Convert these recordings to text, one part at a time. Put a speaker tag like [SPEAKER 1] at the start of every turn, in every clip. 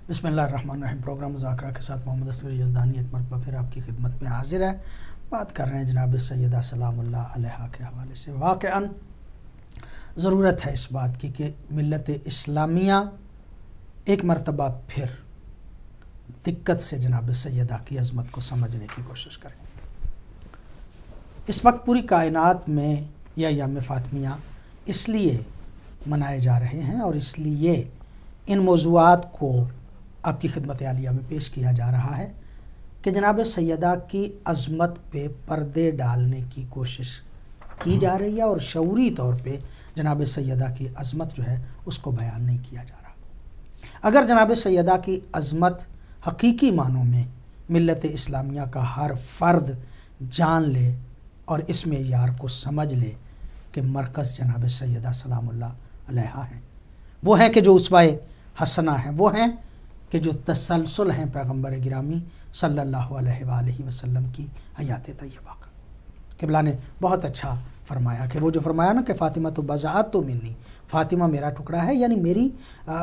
[SPEAKER 1] بسم اللہ الرحمن الرحیم۔ پروگرام مذاکرہ کے ساتھ محمد اصغر یزدانی ایک مرتبہ پھر آپ کی خدمت میں حاضر ہے۔ بات کر رہے ہیں جناب سیدہ سلام اللہ علیہا کے حوالے سے۔ واقعاً ضرورت ہے اس بات کی کہ ملت اسلامیہ ایک مرتبہ پھر دقت سے جناب سیدہ کی عظمت کو سمجھنے کی کوشش کریں۔ اس وقت پوری کائنات میں یہ ایام فاطمیہ اس لیے منائے جا رہے ہیں اور اس لیے ان موضوعات کو آپ کی خدمت عالیہ میں پیش کیا جا رہا ہے کہ جناب سیدہ کی عظمت پہ پردے ڈالنے کی کوشش کی جا رہی ہے اور شعوری طور پہ جناب سیدہ کی عظمت جو ہے اس کو بیان نہیں کیا جا رہا۔ اگر جناب سیدہ کی عظمت حقیقی معنوں میں ملت اسلامیہ کا ہر فرد جان لے اور اس معیار کو سمجھ لے کہ مرکز جناب سیدہ سلام اللہ علیہا ہیں، وہ ہیں کہ جو اسوہ حسنہ ہیں، وہ ہیں کہ جو تسلسل ہیں پیغمبر گرامی صلی اللہ علیہ وآلہ وسلم کی حیات طیبہ کا۔ قبلہ نے بہت اچھا فرمایا کہ وہ جو فرمایا نا کہ فاطمہ تو بضاعت تو منی، فاطمہ میرا ٹکڑا ہے، یعنی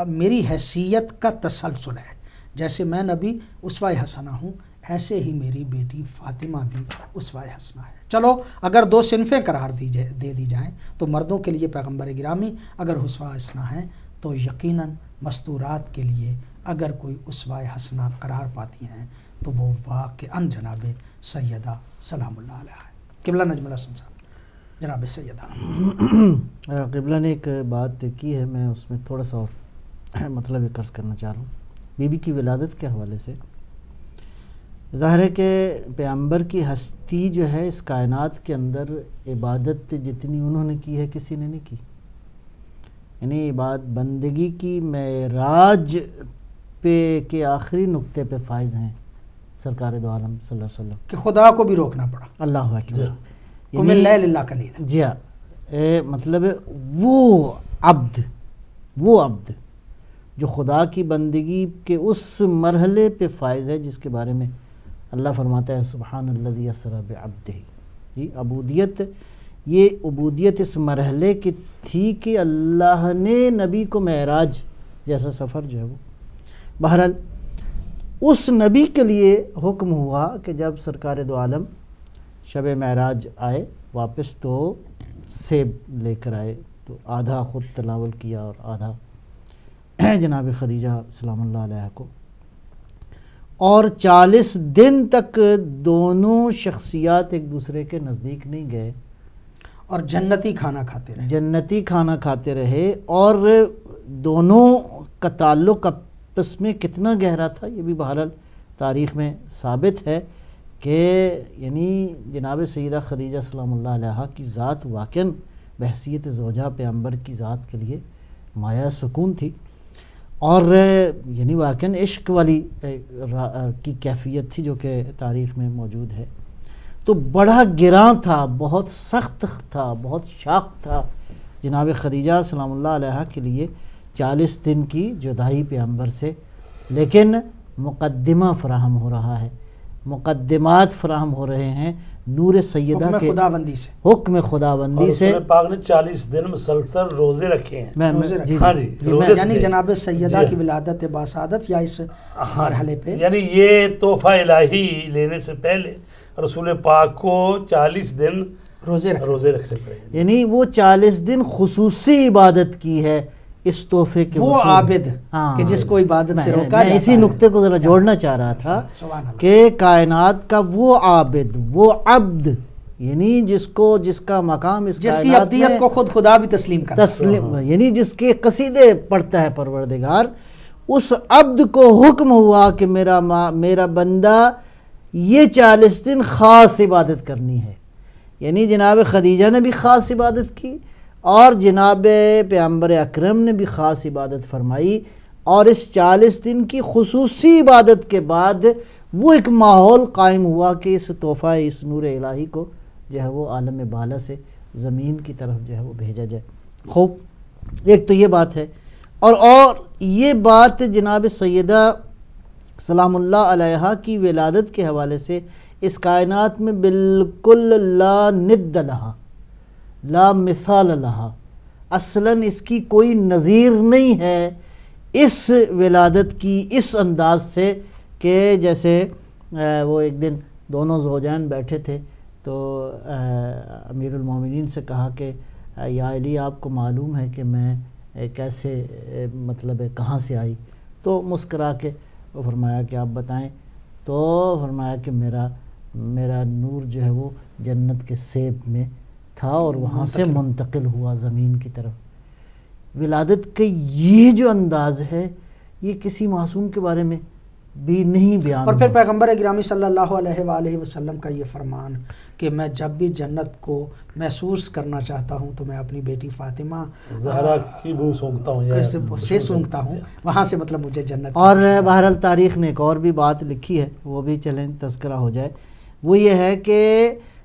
[SPEAKER 1] میری حیثیت کا تسلسل ہے۔ جیسے میں نبی اسوہ حسنہ ہوں، ایسے ہی میری بیٹی فاطمہ بھی اسوہ حسنہ ہے۔ چلو اگر دو صنفیں قرار دے دی جائیں تو مردوں کے لیے پیغمبر گرامی اگر اسوہ حسنہ ہیں تو یقیناً مستورات کے لیے اگر کوئی اسوہ حسنہ قرار پاتی ہیں تو وہ واقعاً جناب سیدہ سلام اللہ علیہا ہے۔ قبلہ نجم الحسن صاحب، جناب سیدہ
[SPEAKER 2] قبلہ نے ایک بات کی ہے، میں اس میں تھوڑا سا اور مطلب ایک عرض کرنا چاہ رہا ہوں بی بی کی ولادت کے حوالے سے۔ ظاہر ہے کہ پیغمبر کی ہستی جو ہے اس کائنات کے اندر عبادت جتنی انہوں نے کی ہے کسی نے نہیں کی، یعنی بندگی کی معراج پہ کے آخری نقطے پہ فائز ہیں سرکار دو عالم صلی اللہ علیہ وسلم
[SPEAKER 1] کہ خدا کو بھی روکنا پڑا۔
[SPEAKER 2] اللہ اکبر،
[SPEAKER 1] قم اللیل الا قلیلا۔
[SPEAKER 2] جی ہاں، مطلب وہ عبد جو خدا کی بندگی کے اس مرحلے پہ فائز ہے جس کے بارے میں اللہ فرماتا ہے سبحان الذی اسری بعبدہ۔ یہ عبودیت اس مرحلے کی تھی کہ اللہ نے نبی کو معراج جیسا سفر جو ہے وہ، بہرحال اس نبی کے لیے حکم ہوا کہ جب سرکار دو عالم شب معراج آئے واپس تو سیب لے کر آئے، تو آدھا خود تناول کیا اور آدھا جناب خدیجہ سلام اللہ علیہ کو، اور 40 دن تک دونوں شخصیات ایک دوسرے کے نزدیک نہیں گئے
[SPEAKER 1] اور جنتی کھانا کھاتے رہے اور دونوں کا تعلق آپس میں کتنا گہرا تھا یہ بھی بہرحال تاریخ میں ثابت ہے کہ یعنی جناب سیدہ خدیجہ سلام اللہ علیہا کی ذات واقعاً بحیثیت زوجہ پیغمبر کی ذات کے لیے مایہ سکون تھی، اور یعنی واقعاً عشق والی کی کیفیت تھی جو کہ تاریخ میں موجود ہے۔ تو بڑا گراں تھا، بہت سخت تھا، بہت شاق تھا جناب خدیجہ سلام اللہ علیہا کے لیے 40 دن کی جدائی پیغمبر سے، لیکن مقدمہ فراہم ہو رہا ہے، مقدمات فراہم ہو رہے ہیں نور سیدہ کے حکم خداوندی سے۔
[SPEAKER 3] رسول پاک نے 40 دن مسلسل روزے رکھے ہیں،
[SPEAKER 1] یعنی جناب سیدہ کی ولادت باسعادت یا اس مرحلے پہ،
[SPEAKER 3] یعنی یہ تحفہ الہی لینے سے پہلے رسول پاک کو 40 دن روزے رکھنے پڑے،
[SPEAKER 2] یعنی وہ 40 دن خصوصی عبادت کی ہے اس تحفے کے،
[SPEAKER 1] وہ عابد کہ جس کو عبادت سے روکا
[SPEAKER 2] میں اسی نقطے کو ذرا جوڑنا چاہ رہا تھا کہ کائنات کا وہ عابد، وہ عبد، یعنی جس کا مقام اس
[SPEAKER 1] جس کی عبدیت کو خود خدا بھی تسلیم کرتا،
[SPEAKER 2] یعنی جس کے قصیدے پڑھتا ہے پروردگار، اس عبد کو حکم ہوا کہ میرا بندہ یہ 40 دن خاص عبادت کرنی ہے، یعنی جناب خدیجہ نے بھی خاص عبادت کی اور جناب پیغمبر اکرم نے بھی خاص عبادت فرمائی، اور اس 40 دن کی خصوصی عبادت کے بعد وہ ایک ماحول قائم ہوا کہ اس تحفہ اس نور الہی کو جو ہے وہ عالم بالا سے زمین کی طرف جو ہے وہ بھیجا جائے۔ خوب، ایک تو یہ بات ہے، اور یہ بات جناب سیدہ سلام اللہ علیہا کی ولادت کے حوالے سے اس کائنات میں بالکل لا ند لہا، لا مثال لہا، اصلاً اس کی کوئی نظیر نہیں ہے اس ولادت کی اس انداز سے کہ جیسے وہ ایک دن دونوں زوجین بیٹھے تھے تو امیر المومنین سے کہا کہ یا علی آپ کو معلوم ہے کہ میں کیسے مطلب کہاں سے آئی؟ تو مسکرا کے وہ فرمایا کہ آپ بتائیں، تو فرمایا کہ میرا نور جو ہے وہ جنت کے سیب میں تھا اور وہاں سے منتقل ہوا زمین کی طرف۔ ولادت کا یہ جو انداز ہے یہ کسی معصوم کے بارے میں بھی نہیں بیان،
[SPEAKER 1] اور پھر پیغمبر گرامی صلی اللہ علیہ وآلہ وسلم کا یہ فرمان کہ میں جب بھی جنت کو محسوس کرنا چاہتا ہوں تو میں اپنی بیٹی فاطمہ
[SPEAKER 3] زہرا کی بو سونگتا ہوں
[SPEAKER 1] سے سونگتا ہوں، وہاں سے مطلب مجھے جنت۔
[SPEAKER 2] اور بہرحال تاریخ نے ایک اور بھی بات لکھی ہے، وہ بھی چلیں تذکرہ ہو جائے، وہ یہ ہے کہ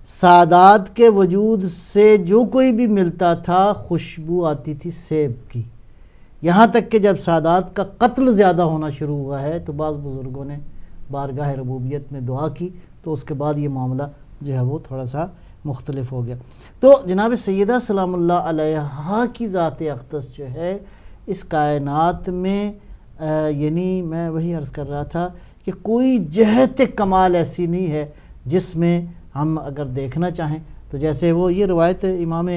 [SPEAKER 2] سادات کے وجود سے جو کوئی بھی ملتا تھا خوشبو آتی تھی سیب کی، یہاں تک کہ جب سادات کا قتل زیادہ ہونا شروع ہوا ہے تو بعض بزرگوں نے بارگاہ ربوبیت میں دعا کی تو اس کے بعد یہ معاملہ جو ہے وہ تھوڑا سا مختلف ہو گیا۔ تو جناب سیدہ سلام اللہ علیہا کی ذات اقدس جو ہے اس کائنات میں یعنی میں وہی عرض کر رہا تھا کہ کوئی جہت کمال ایسی نہیں ہے جس میں ہم اگر دیکھنا چاہیں تو جیسے وہ یہ روایت امام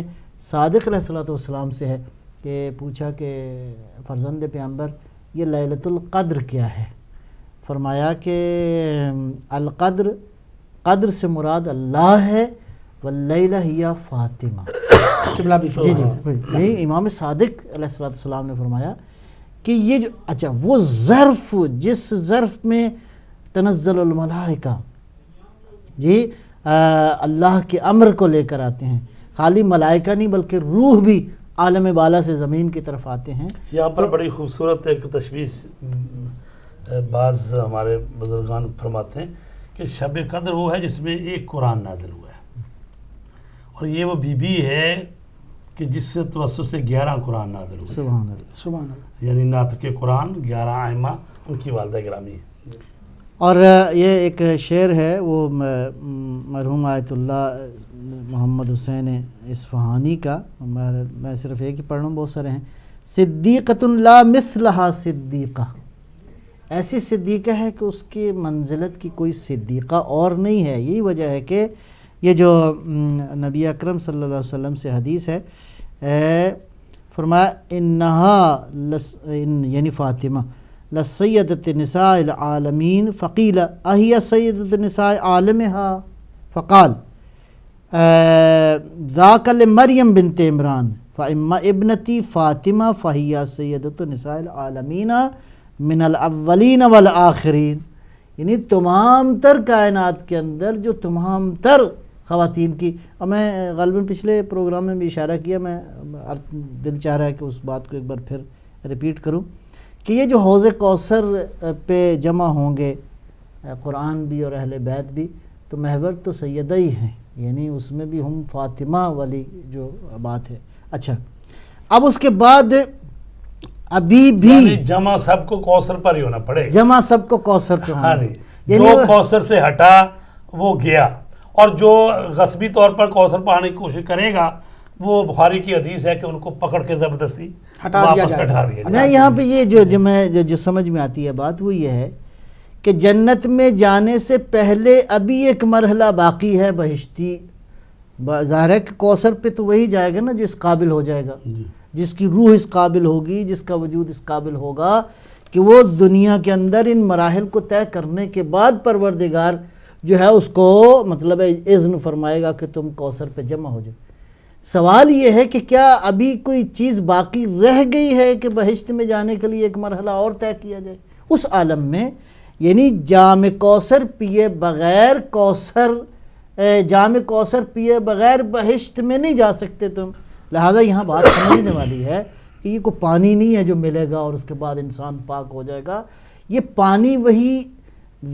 [SPEAKER 2] صادق علیہ السلام سے ہے کہ پوچھا کہ فرزند پیغمبر یہ لیلۃ القدر کیا ہے؟ فرمایا کہ القدر، قدر سے مراد اللہ ہے، واللیلہ ہی فاطمہ۔ جی یہی امام صادق علیہ السلام نے فرمایا کہ یہ جو اچھا وہ ظرف جس ظرف میں تنزل الملائکہ جی اللہ کے امر کو لے کر آتے ہیں، خالی ملائکہ نہیں بلکہ روح بھی عالم بالا سے زمین کی طرف آتے ہیں۔
[SPEAKER 3] یہاں پر بڑی خوبصورت ایک تشبیہ بعض ہمارے بزرگان فرماتے ہیں کہ شب قدر وہ ہے جس میں ایک قرآن نازل ہوا ہے، اور یہ وہ بی بی ہے کہ جس سے توسط سے 11 قرآن نازل ہوئے۔
[SPEAKER 2] سبحان اللہ،
[SPEAKER 1] سبحان اللہ۔
[SPEAKER 3] یعنی ناطق قرآن 11 ائمہ ان کی والدہ گرامی ہے۔
[SPEAKER 2] اور یہ ایک شعر ہے وہ مرحوم آیت اللہ محمد حسین اصفہانی کا، میں صرف ایک ہی پڑھ رہا ہوں، بہت سارے ہیں۔ صدیقۃ لا مثلہا صدیقہ، ایسی صدیقہ ہے کہ اس کی منزلت کی کوئی صدیقہ اور نہیں ہے۔ یہی وجہ ہے کہ یہ جو نبی اکرم صلی اللہ علیہ وسلم سے حدیث ہے، فرمایا انہا یعنی فاطمہ لسیدت نساء العالمین فقیل اہی سیدت نساء عالمہا فقال ذاک لمریم بنت عمران فاما ابنتی فاطمہ فہی سیدت نساء العالمین من الاولین والآخرین، یعنی تمام تر کائنات کے اندر جو تمام تر خواتین کی، اور میں غالباً پچھلے پروگرام میں بھی اشارہ کیا، میں دل چاہ رہا ہے کہ اس بات کو ایک بار پھر ریپیٹ کروں کہ یہ جو حوض کوثر پہ جمع ہوں گے قرآن بھی اور اہل بیت بھی، تو محور تو سیدہ ہی ہیں، یعنی اس میں بھی ہم فاطمہ والی جو بات ہے۔ اچھا اب اس کے بعد ابھی بھی
[SPEAKER 3] یعنی جمع سب کو کوثر پر ہی ہونا پڑے،
[SPEAKER 2] جمع سب کو کوثر پہ ہونا،
[SPEAKER 3] جو کوثر سے ہٹا وہ گیا، اور جو غصبی طور پر کوثر پانے کی کوشش کرے گا وہ بخاری کی حدیث ہے کہ ان کو پکڑ کے زبردستی واپس ہٹا دیا
[SPEAKER 2] میں یہاں پہ یہ جو سمجھ میں آتی ہے بات وہ یہ ہے کہ جنت میں جانے سے پہلے ابھی ایک مرحلہ باقی ہے بہشتی، ظاہر ہے کہ کوثر پہ تو وہی جائے گا نا جو اس قابل ہو جائے گا، جس کی روح اس قابل ہوگی، جس کا وجود اس قابل ہوگا کہ وہ دنیا کے اندر ان مراحل کو طے کرنے کے بعد پروردگار جو ہے اس کو مطلب اذن فرمائے گا کہ تم کوثر پہ جمع ہو جاؤ۔ سوال یہ ہے کہ کیا ابھی کوئی چیز باقی رہ گئی ہے کہ بہشت میں جانے کے لیے ایک مرحلہ اور طے کیا جائے اس عالم میں؟ یعنی جام کوثر پیے بغیر جام کوثر پیے بغیر بہشت میں نہیں جا سکتے تم، لہذا یہاں بات سمجھنے والی ہے کہ یہ کوئی پانی نہیں ہے جو ملے گا اور اس کے بعد انسان پاک ہو جائے گا، یہ پانی وہی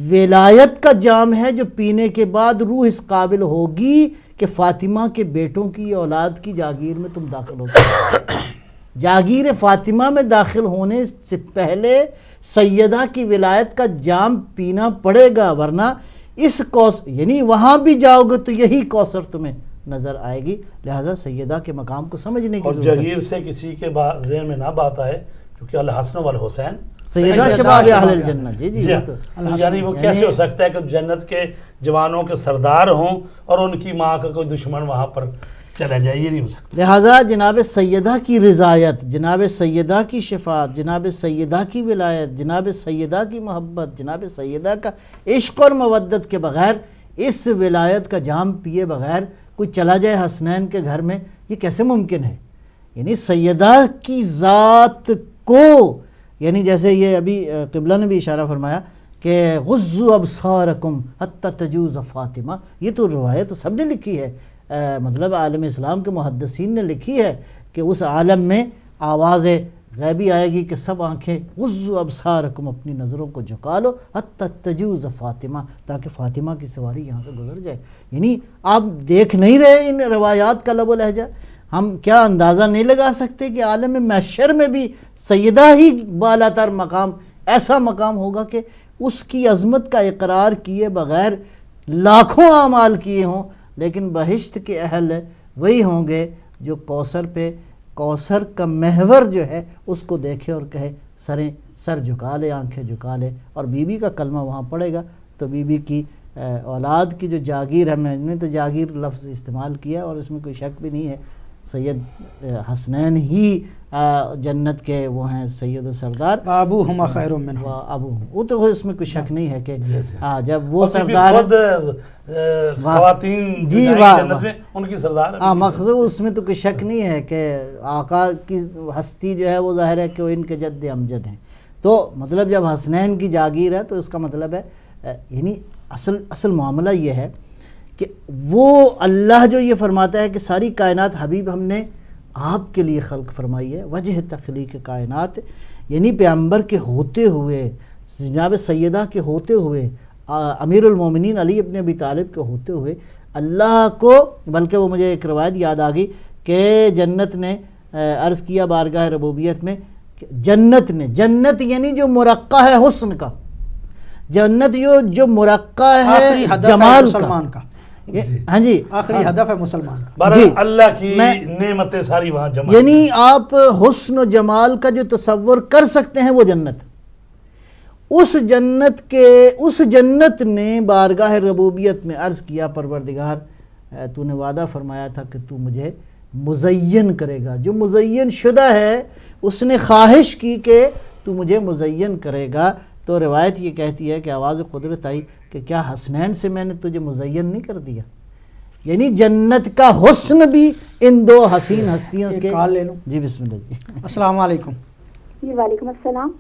[SPEAKER 2] ولایت کا جام ہے جو پینے کے بعد روح اس قابل ہوگی کہ فاطمہ کے بیٹوں کی اولاد کی جاگیر میں تم داخل ہو سکتے۔ جاگیر فاطمہ میں داخل ہونے سے پہلے سیدہ کی ولایت کا جام پینا پڑے گا، ورنہ اس یعنی وہاں بھی جاؤ گے تو یہی کوثر تمہیں نظر آئے گی، لہذا سیدہ کے مقام کو سمجھنے کی
[SPEAKER 3] اور
[SPEAKER 2] ضرورت ہے۔
[SPEAKER 3] جاگیر سے کسی کے ذہن میں نہ بات آئے کیونکہ الحسن والحسین
[SPEAKER 2] سیدہ شباب اہل الجنہ. جی جی وہ تو
[SPEAKER 3] یعنی وہ کیسے ہو سکتا ہے کہ جنت کے جوانوں کے سردار ہوں اور ان کی ماں کا کوئی دشمن وہاں پر چلا جائے؟ یہ نہیں ہو سکتا.
[SPEAKER 2] لہٰذا جناب سیدہ کی رضایت، جناب سیدہ کی شفاعت، جناب سیدہ کی ولایت، جناب سیدہ کی محبت، جناب سیدہ کا عشق اور مودت کے بغیر، اس ولایت کا جام پیے بغیر کوئی چلا جائے حسنین کے گھر میں، یہ کیسے ممکن ہے؟ یعنی سیدہ کی ذات کو، یعنی جیسے یہ ابھی قبلہ نے بھی اشارہ فرمایا کہ غضوا ابصارکم حتی تجوز فاطمہ، یہ تو روایت سب نے لکھی ہے، مطلب عالم اسلام کے محدثین نے لکھی ہے کہ اس عالم میں آواز غیبی آئے گی کہ سب آنکھیں غضوا ابصارکم، اپنی نظروں کو جھکا لو، حتی تجوز فاطمہ، تاکہ فاطمہ کی سواری یہاں سے گزر جائے. یعنی آپ دیکھ نہیں رہے ان روایات کا لب و لہجہ؟ ہم کیا اندازہ نہیں لگا سکتے کہ عالم محشر میں بھی سیدہ ہی بالا تر مقام، ایسا مقام ہوگا کہ اس کی عظمت کا اقرار کیے بغیر لاکھوں اعمال کیے ہوں، لیکن بہشت کے اہل وہی ہوں گے جو کوثر پہ، کوثر کا محور جو ہے اس کو دیکھے اور کہے سر جھکا لے، آنکھیں جھکا لے. اور بی بی کا کلمہ وہاں پڑے گا تو بی بی کی اولاد کی جو جاگیر ہے، میں نے تو جاگیر لفظ استعمال کیا اور اس میں کوئی شک بھی نہیں ہے، سید حسنین ہی جنت کے وہ ہیں سید و سردار.
[SPEAKER 1] ابوہما خیر منہ،
[SPEAKER 2] وہ تو اس میں کوئی شک نہیں ہے کہ جب وہ سردار
[SPEAKER 3] خواتین
[SPEAKER 2] جی
[SPEAKER 3] جنت میں ان کی سردار،
[SPEAKER 2] مخصوص اس میں تو کوئی شک نہیں ہے کہ آقا کی ہستی جو ہے وہ ظاہر ہے کہ وہ ان کے جد امجد ہیں. تو مطلب جب حسنین کی جاگیر ہے تو اس کا مطلب ہے یعنی اصل معاملہ یہ ہے کہ وہ اللہ جو یہ فرماتا ہے کہ ساری کائنات حبیب ہم نے آپ کے لیے خلق فرمائی ہے، وجہ تخلیق کائنات، یعنی پیغمبر کے ہوتے ہوئے، جناب سیدہ کے ہوتے ہوئے، امیر المومنین علی ابن ابی طالب کے ہوتے ہوئے اللہ کو، بلکہ وہ مجھے ایک روایت یاد آ گئی کہ جنت نے عرض کیا بارگاہ ربوبیت میں، جنت یعنی جو مرقع ہے حسن کا، جنت جو مرقع ہے جمال کا، ہاں جی
[SPEAKER 1] آخری ہدف ہے مسلمان کا،
[SPEAKER 3] جی اللہ کی نعمتیں ساری وہاں جمع،
[SPEAKER 2] یعنی آپ حسن و جمال کا جو تصور کر سکتے ہیں وہ جنت، اس جنت نے بارگاہ ربوبیت میں عرض کیا پروردگار تو نے وعدہ فرمایا تھا کہ تو مجھے مزین کرے گا. جو مزین شدہ ہے اس نے خواہش کی کہ تو مجھے مزین کرے گا. تو روایت یہ کہتی ہے کہ آواز قدرت آئی کہ کیا حسنین سے میں نے تجھے مزین نہیں کر دیا؟ یعنی جنت کا حسن بھی ان دو حسین ہستیوں کے.
[SPEAKER 1] کال لے لوں؟
[SPEAKER 2] جی بسم اللہ. جی
[SPEAKER 1] السلام علیکم.
[SPEAKER 4] جی وعلیکم السلام.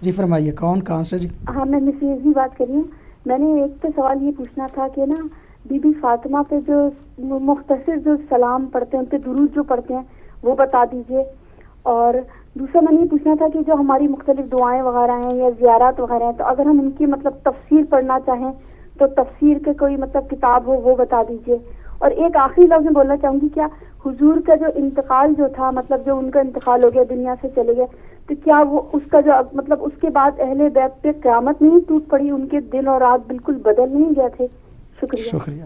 [SPEAKER 1] جی فرمائیے کہاں سے؟ جی
[SPEAKER 4] ہاں میں مسز جی بات کر رہی ہوں. میں نے ایک تو سوال یہ پوچھنا تھا کہ نا بی بی فاطمہ پہ جو مختصر جو سلام پڑھتے ہیں، ان پہ درود جو پڑھتے ہیں وہ بتا دیجئے. اور دوسرا میں نے یہ پوچھنا تھا کہ جو ہماری مختلف دعائیں وغیرہ ہیں یا زیارات وغیرہ ہیں، تو اگر ہم ان کی مطلب تفسیر پڑھنا چاہیں تو تفسیر کے کوئی مطلب کتاب ہو وہ بتا دیجئے. اور ایک آخری لفظ میں بولنا چاہوں گی، کیا حضور کا جو انتقال جو تھا، مطلب جو ان کا انتقال ہو گیا، دنیا سے چلے گئے، تو کیا وہ اس کا جو مطلب اس کے بعد اہل بیت پہ قیامت نہیں ٹوٹ پڑی؟ ان کے دن اور رات بالکل بدل نہیں گئے تھے؟ شکریہ.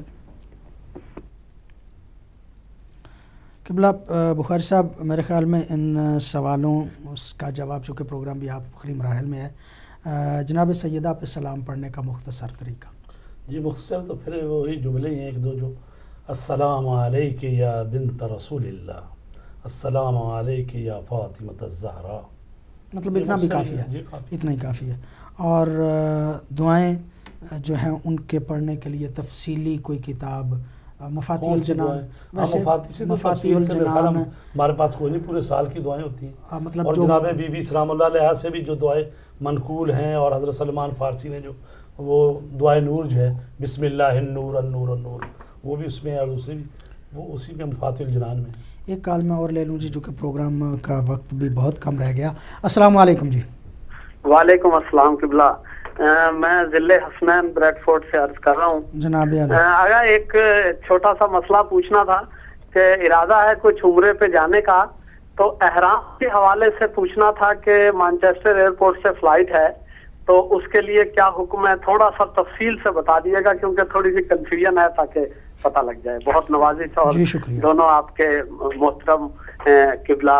[SPEAKER 1] قبلہ بخاری صاحب، میرے خیال میں ان سوالوں اس کا جواب، چونکہ پروگرام بھی آپ آخری مراحل میں ہے، جناب سیدہ پہ سلام پڑھنے کا مختصر طریقہ.
[SPEAKER 3] جی مختصر تو پھر وہی جملے ہیں ایک دو، جو السلام علیک یا بنت رسول اللہ، السلام علیک یا فاطمۃ الزہرا،
[SPEAKER 1] مطلب اتنا بھی کافی ہے، اتنا ہی کافی ہے. اور دعائیں جو ہیں ان کے پڑھنے کے لیے تفصیلی کوئی کتاب، مفاتیح الجنان، ویسے مفاتیح الجنان
[SPEAKER 3] ہمارے پاس کوئی نہیں، پورے سال کی دعائیں ہوتی ہیں.
[SPEAKER 1] مطلب
[SPEAKER 3] اور جناب بی بی سلام اللہ علیہ سے بھی جو دعائیں منقول ہیں، اور حضرت سلمان فارسی نے جو وہ دعائے نور جو ہے، بسم اللہ النور النور النور، وہ بھی اس میں، اور دوسری بھی وہ اسی میں مفاتیح الجنان میں. ایک
[SPEAKER 1] کال میں اور لے لوں جی، جو کہ پروگرام کا وقت بھی بہت کم رہ گیا. السلام علیکم جی.
[SPEAKER 5] وعلیکم السلام قبلہ. میں ضلع حسنین بریڈ فورڈ سے عرض کر رہا ہوں.
[SPEAKER 1] جناب
[SPEAKER 5] اگر ایک چھوٹا سا مسئلہ پوچھنا تھا کہ ارادہ ہے کچھ عمرے پہ جانے کا، تو احرام کے حوالے سے پوچھنا تھا کہ مانچسٹر ایئرپورٹ سے فلائٹ ہے تو اس کے لیے کیا حکم ہے؟ تھوڑا سا تفصیل سے بتا دیجیے گا کیونکہ تھوڑی سی کنفیوژن ہے، تاکہ پتہ لگ جائے. بہت نوازش، اور دونوں آپ کے محترم قبلہ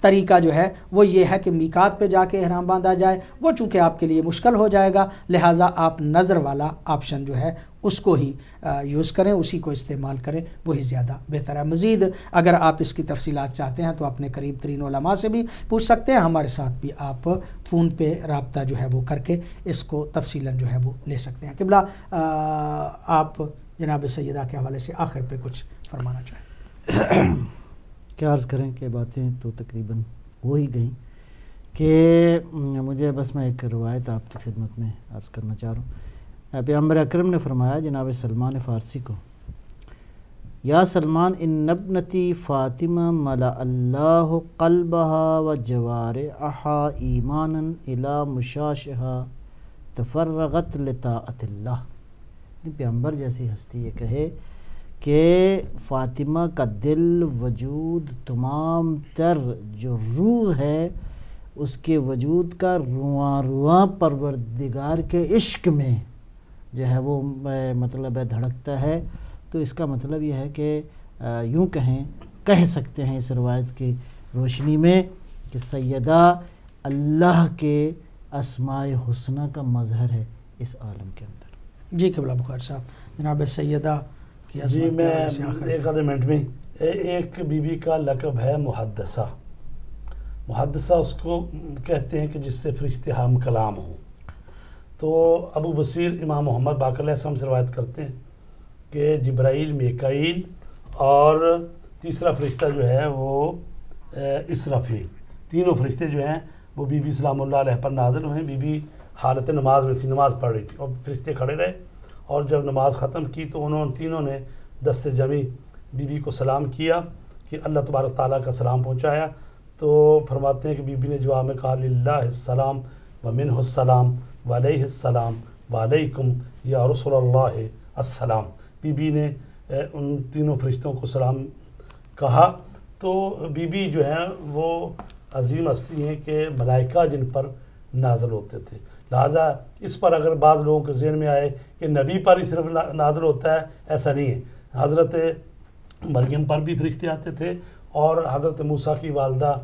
[SPEAKER 1] طریقہ جو ہے وہ یہ ہے کہ میقات پہ جا کے احرام باندھا جائے، وہ چونکہ آپ کے لیے مشکل ہو جائے گا، لہٰذا آپ نظر والا آپشن جو ہے اس کو ہی یوز کریں، اسی کو استعمال کریں، وہی زیادہ بہتر ہے۔ مزید اگر آپ اس کی تفصیلات چاہتے ہیں تو اپنے قریب ترین علماء سے بھی پوچھ سکتے ہیں، ہمارے ساتھ بھی آپ فون پہ رابطہ جو ہے وہ کر کے اس کو تفصیلاً جو ہے وہ لے سکتے ہیں۔ قبلہ آپ جناب سیدہ کے حوالے سے آخر پہ کچھ فرمانا چاہیں؟
[SPEAKER 2] کیا عرض کریں کہ باتیں تو تقریباً ہو ہی گئیں، کہ مجھے بس میں ایک روایت آپ کی خدمت میں عرض کرنا چاہ رہا ہوں۔ پیغمبر اکرم نے فرمایا جناب سلمان فارسی کو، یا سلمان ان ابنتی فاطمہ ملا اللہ قلبها و جوارحها ایمانا الی مشاشها تفرغت لطاعت اللہ۔ پیغمبر جیسی ہستی یہ کہے کہ فاطمہ کا دل، وجود، تمام تر جو روح ہے اس کے وجود کا رواں رواں پروردگار کے عشق میں جو ہے وہ مطلب ہے دھڑکتا ہے، تو اس کا مطلب یہ ہے کہ یوں کہہ سکتے ہیں اس روایت کی روشنی میں کہ سیدہ اللہ کے اسماء حسنہ کا مظہر ہے اس عالم کے اندر۔
[SPEAKER 1] جی قبلہ بخاری صاحب، جناب سیدہ کی
[SPEAKER 3] جی
[SPEAKER 1] عظمت کے
[SPEAKER 3] میں
[SPEAKER 1] حوالے سے آخر
[SPEAKER 3] ایک آدھے منٹ میں، ایک بی بی کا لقب ہے محدثہ۔ محدثہ اس کو کہتے ہیں کہ جس سے فرشتے ہم کلام ہوں۔ تو ابو بصیر امام محمد باقر علیہ السلام سے روایت کرتے ہیں کہ جبرائیل، میکائیل اور تیسرا فرشتہ جو ہے وہ اسرافیل، تینوں فرشتے جو ہیں وہ بی بی سلام اللہ علیہ پر نازل ہوئے۔ بی بی حالت نماز میں تھی، نماز پڑھ رہی تھی، اور فرشتے کھڑے رہے، اور جب نماز ختم کی تو انہوں تینوں نے دست جمی بی بی کو سلام کیا کہ اللہ تبارک تعالیٰ کا سلام پہنچایا۔ تو فرماتے ہیں کہ بی بی نے جواب میں کہا للہ السلام و منہ السلام وعلیہ السلام وعلیکم یا رسول اللہ السلام۔ بی بی نے ان تینوں فرشتوں کو سلام کہا۔ تو بی بی جو ہیں وہ عظیم ہستی ہیں کہ ملائکہ جن پر نازل ہوتے تھے، لہٰذا اس پر اگر بعض لوگوں کے ذہن میں آئے کہ نبی پر ہی صرف نازل ہوتا ہے، ایسا نہیں ہے۔ حضرت مریم پر بھی فرشتے آتے تھے اور حضرت موسیٰ کی والدہ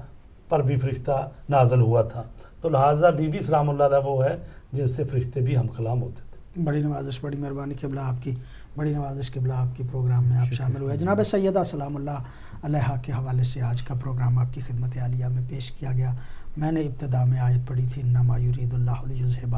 [SPEAKER 3] پر بھی فرشتہ نازل ہوا تھا۔ تو لہٰذا بی بی سلام اللہ علیہ وہ ہے جن سے فرشتے بھی ہم کلام ہوتے تھے۔
[SPEAKER 1] بڑی نوازش، بڑی مہربانی قبلہ آپ کی، بڑی نوازش قبلہ آپ کی پروگرام میں آپ شامل ہوئے۔ جناب سیدہ سلام اللہ علیہ کے حوالے سے آج کا پروگرام آپ کی خدمت عالیہ میں پیش کیا گیا۔ میں نے ابتدا میں آیت پڑھی تھی انما یرید اللہ لیذھب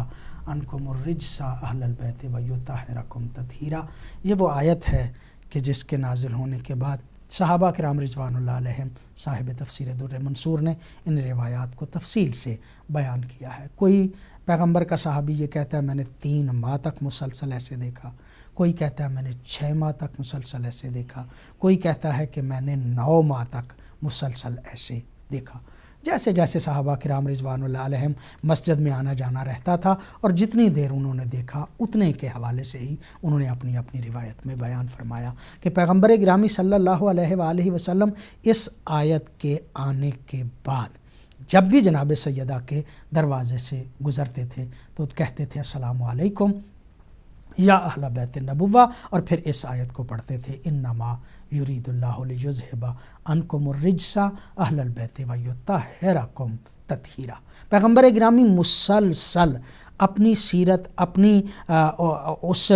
[SPEAKER 1] عنکم الرجس اہل البیت ویطہرکم تطہیرا۔ یہ وہ آیت ہے کہ جس کے نازل ہونے کے بعد صحابہ کرام رضوان اللہ علیہم صاحب تفسیر در منصور نے ان روایات کو تفصیل سے بیان کیا ہے۔ کوئی پیغمبر کا صحابی یہ کہتا ہے میں نے 3 ماہ تک مسلسل ایسے دیکھا، کوئی کہتا ہے میں نے 6 ماہ تک مسلسل ایسے دیکھا، کوئی کہتا ہے کہ میں نے 9 ماہ تک مسلسل ایسے دیکھا۔ جیسے جیسے صحابہ کرام رضوان اللہ علیہم مسجد میں آنا جانا رہتا تھا اور جتنی دیر انہوں نے دیکھا اتنے کے حوالے سے ہی انہوں نے اپنی اپنی روایت میں بیان فرمایا کہ پیغمبر گرامی صلی اللہ علیہ وآلہ وسلم اس آیت کے آنے کے بعد جب بھی جناب سیدہ کے دروازے سے گزرتے تھے تو کہتے تھے السلام علیکم یا اہل بیت النبوہ، اور پھر اس آیت کو پڑھتے تھے انما یرید اللہ لیذھب عنکم الرجس اہل البیت ویطہرکم تطہیرا۔ پیغمبر گرامی مسلسل اپنی سیرت، اپنی اس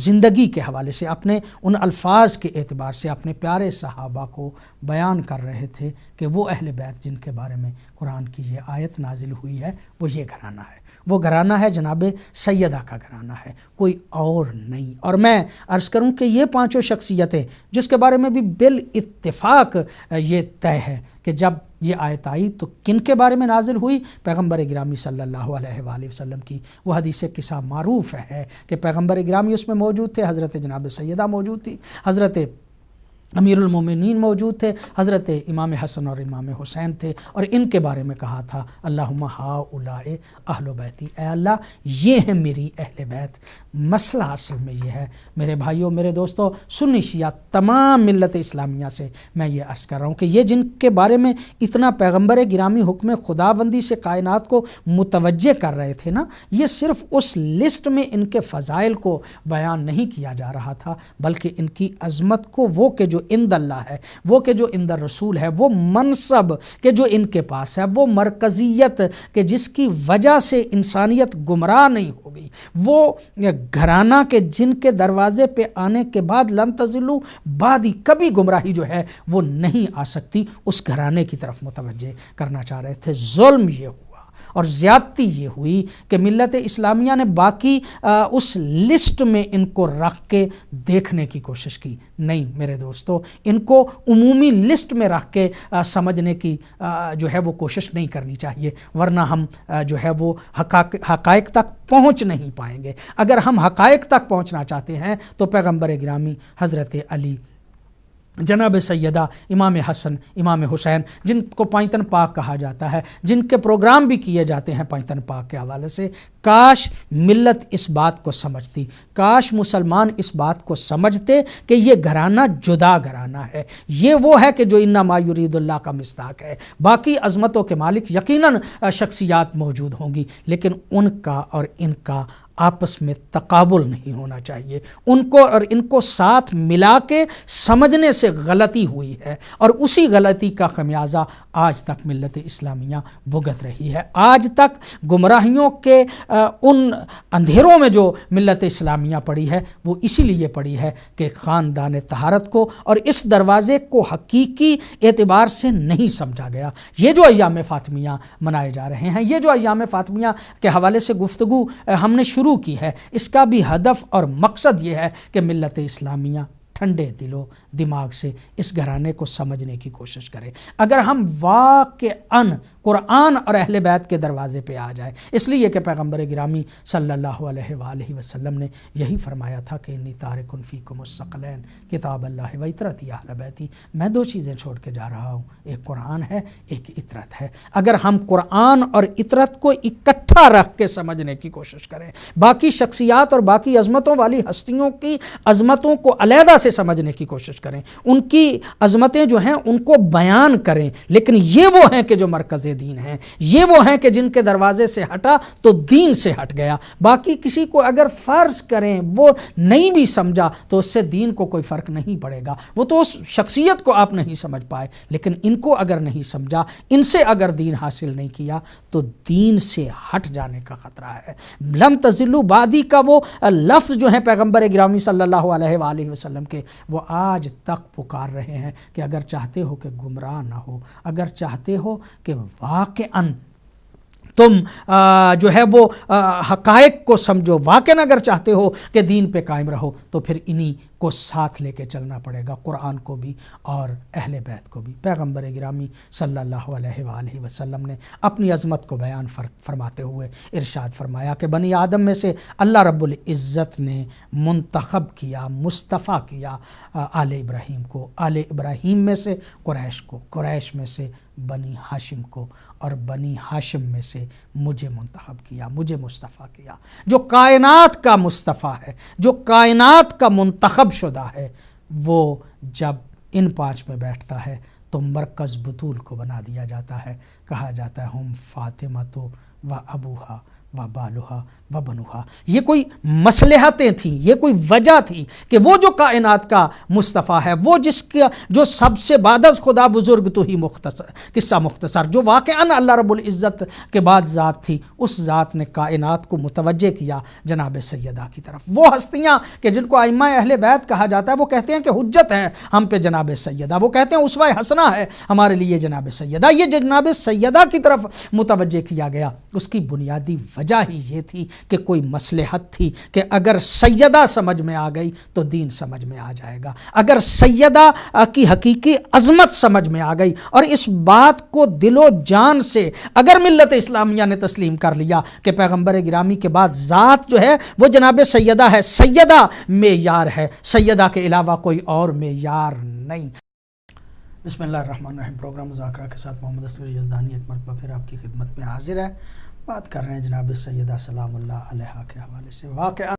[SPEAKER 1] زندگی کے حوالے سے، اپنے ان الفاظ کے اعتبار سے اپنے پیارے صحابہ کو بیان کر رہے تھے کہ وہ اہل بیت جن کے بارے میں قرآن کی یہ آیت نازل ہوئی ہے وہ یہ گھرانہ ہے، وہ گھرانہ ہے جناب سیدہ کا گھرانہ ہے، کوئی اور نہیں۔ اور میں عرض کروں کہ یہ 5 شخصیتیں جس کے بارے میں بھی بالاتفاق یہ طے ہے کہ جب یہ آیت آئی تو کن کے بارے میں نازل ہوئی، پیغمبر گرامی صلی اللہ علیہ وآلہ وسلم کی وہ حدیث قصہ معروف ہے کہ پیغمبر گرامی اس میں موجود تھے، حضرت جناب سیدہ موجود تھی، حضرت امیر المومنین موجود تھے، حضرت امام حسن اور امام حسین تھے، اور ان کے بارے میں کہا تھا اللہم ہؤلاء اہل بیتی، اے اللہ یہ ہیں میری اہل بیت۔ مسئلہ اصل میں یہ ہے میرے بھائیوں، میرے دوستوں، سنی شیعہ تمام ملت اسلامیہ سے میں یہ عرض کر رہا ہوں کہ یہ جن کے بارے میں اتنا پیغمبر گرامی حکم خداوندی سے کائنات کو متوجہ کر رہے تھے نا، یہ صرف اس لسٹ میں ان کے فضائل کو بیان نہیں کیا جا رہا تھا بلکہ ان کی عظمت کو وہ کہ جو عند اللہ ہے، وہ کہ جو عند رسول ہے، وہ منصب کہ جو ان کے پاس ہے، وہ مرکزیت کہ جس کی وجہ سے انسانیت گمراہ نہیں ہوگی، وہ گھرانہ کہ جن کے دروازے پہ آنے کے بعد لن تزلوا بعدی کبھی گمراہی جو ہے وہ نہیں آ سکتی، اس گھرانے کی طرف متوجہ کرنا چاہ رہے تھے۔ ظلم یہ ہوا اور زیادتی یہ ہوئی کہ ملت اسلامیہ نے باقی اس لسٹ میں ان کو رکھ کے دیکھنے کی کوشش کی۔ نہیں میرے دوستو، ان کو عمومی لسٹ میں رکھ کے سمجھنے کی جو ہے وہ کوشش نہیں کرنی چاہیے، ورنہ ہم جو ہے وہ حقائق تک پہنچ نہیں پائیں گے۔ اگر ہم حقائق تک پہنچنا چاہتے ہیں تو پیغمبر گرامی حضرت علی، جناب سیدہ امام حسن امام حسین، جن کو پائنتن پاک کہا جاتا ہے، جن کے پروگرام بھی کیے جاتے ہیں پائنتن پاک کے حوالے سے، کاش ملت اس بات کو سمجھتی، کاش مسلمان اس بات کو سمجھتے کہ یہ گھرانہ جدا گھرانہ ہے، یہ وہ ہے کہ جو انما یرید اللہ کا مصداق ہے۔ باقی عظمتوں کے مالک یقیناً شخصیات موجود ہوں گی، لیکن ان کا اور ان کا آپس میں تقابل نہیں ہونا چاہیے۔ ان کو اور ان کو ساتھ ملا کے سمجھنے سے غلطی ہوئی ہے، اور اسی غلطی کا خمیازہ آج تک ملت اسلامیہ بھگت رہی ہے۔ آج تک گمراہیوں کے ان اندھیروں میں جو ملت اسلامیہ پڑی ہے وہ اسی لیے پڑی ہے کہ خاندان طہارت کو اور اس دروازے کو حقیقی اعتبار سے نہیں سمجھا گیا۔ یہ جو ایام فاطمیہ منائے جا رہے ہیں، یہ جو ایام فاطمیہ کے حوالے سے گفتگو ہم نے شروع کی ہے، اس کا بھی ہدف اور مقصد یہ ہے کہ ملت اسلامیہ ٹھنڈے دل و دماغ سے اس گھرانے کو سمجھنے کی کوشش کرے۔ اگر ہم واقعاً قرآن اور اہل بیت کے دروازے پہ آ جائے، اس لیے کہ پیغمبر گرامی صلی اللہ علیہ وآلہ وسلم نے یہی فرمایا تھا کہ انی تارک فیکم الثقلین کتاب اللہ و عطرتی اہل بیتی، میں دو چیزیں چھوڑ کے جا رہا ہوں، ایک قرآن ہے، ایک عطرت ہے۔ اگر ہم قرآن اور عطرت کو اکٹھا رکھ کے سمجھنے کی کوشش کریں، باقی شخصیات اور باقی عظمتوں والی ہستیوں کی عظمتوں کو علیحدہ سے سمجھنے کی کوشش کریں، ان کی عظمتیں جو ہیں ان کو بیان کریں، لیکن یہ وہ ہیں کہ جو مرکز دین ہیں، یہ وہ ہیں کہ جن کے دروازے سے ہٹا تو دین سے ہٹ گیا۔ باقی کسی کو اگر فرض کریں وہ نہیں بھی سمجھا تو اس سے دین کو کوئی فرق نہیں پڑے گا، وہ تو اس شخصیت کو آپ نہیں سمجھ پائے، لیکن ان کو اگر نہیں سمجھا، ان سے اگر دین حاصل نہیں کیا تو دین سے ہٹ جانے کا خطرہ ہے۔ لن تزلوا بعدی کا وہ لفظ جو ہے پیغمبر گرامی صلی اللہ علیہ وآلہ وسلم کے، وہ آج تک پکار رہے ہیں کہ اگر چاہتے ہو کہ گمراہ نہ ہو، اگر چاہتے ہو کہ واقعاً تم جو ہے وہ حقائق کو سمجھو، واقعاً اگر چاہتے ہو کہ دین پہ قائم رہو، تو پھر انہی کو ساتھ لے کے چلنا پڑے گا، قرآن کو بھی اور اہل بیت کو بھی۔ پیغمبر گرامی صلی اللہ علیہ وآلہ وسلم نے اپنی عظمت کو بیان فرماتے ہوئے ارشاد فرمایا کہ بنی آدم میں سے اللہ رب العزت نے منتخب کیا، مصطفیٰ کیا آل ابراہیم کو، آل ابراہیم میں سے قریش کو، قریش میں سے بنی ہاشم کو، اور بنی ہاشم میں سے مجھے منتخب کیا، مجھے مصطفیٰ کیا۔ جو کائنات کا مصطفیٰ ہے، جو کائنات کا منتخب شدہ ہے، وہ جب ان پانچ میں بیٹھتا ہے تو مرکز بطول کو بنا دیا جاتا ہے، کہا جاتا ہے ہم فاطمہ تو و ابوہا و بالوہا و بنوہا۔ یہ کوئی مصلحتیں تھیں، یہ کوئی وجہ تھی کہ وہ جو کائنات کا مصطفیٰ ہے، وہ جس کا جو سب سے بعد از خدا بزرگ تو ہی مختصر قصہ مختصر، جو واقعاً اللہ رب العزت کے بعد ذات تھی، اس ذات نے کائنات کو متوجہ کیا جناب سیدہ کی طرف۔ وہ ہستیاں کہ جن کو ائمہ اہل بیت کہا جاتا ہے، وہ کہتے ہیں کہ حجت ہیں ہم پہ جناب سیدہ، وہ کہتے ہیں اسوہ حسنہ ہے ہمارے لیے جناب سیدہ۔ یہ جناب سیدہ کی طرف متوجہ کیا گیا، اس کی بنیادی وجہ ہی یہ تھی کہ کوئی مصلحت تھی کہ اگر سیدہ سمجھ میں آ گئی تو دین سمجھ میں آ جائے گا، اگر سیدہ کی حقیقی عظمت سمجھ میں آ گئی، اور اس بات کو دل و جان سے اگر ملت اسلامیہ نے تسلیم کر لیا کہ پیغمبر گرامی کے بعد ذات جو ہے وہ جناب سیدہ ہے، سیدہ معیار ہے، سیدہ کے علاوہ کوئی اور معیار نہیں۔ بسم اللہ الرحمن الرحیم۔ پروگرام مذاکرہ کے ساتھ محمد اصغر یزدانی ایک مرتبہ پھر آپ کی خدمت میں حاضر ہے۔ بات کر رہے ہیں جناب سیدہ سلام اللہ علیہا کے حوالے سے۔ واقعہ